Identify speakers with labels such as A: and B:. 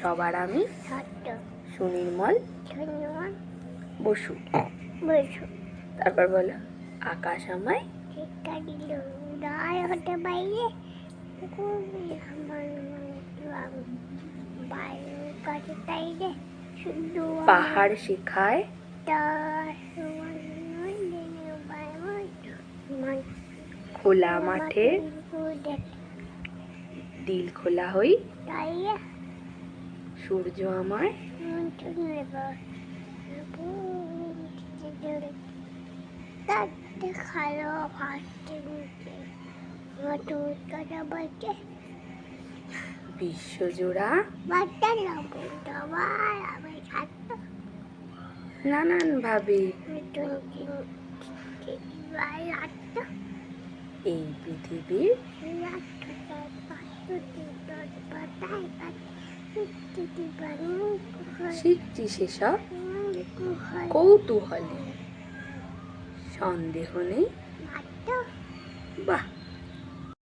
A: সবার আমি সুনির্মল বসু। তারপর বলো, আকাশ আমায় পাহাড় শেখায় খোলা মাঠে দিল খোলা হই সূর্য আমায় বিশ্বজোড়া নানানভাবে এই পৃথিবীর শিখছি সেসব কৌতূহলে, সন্দেহ নেই। বাহ।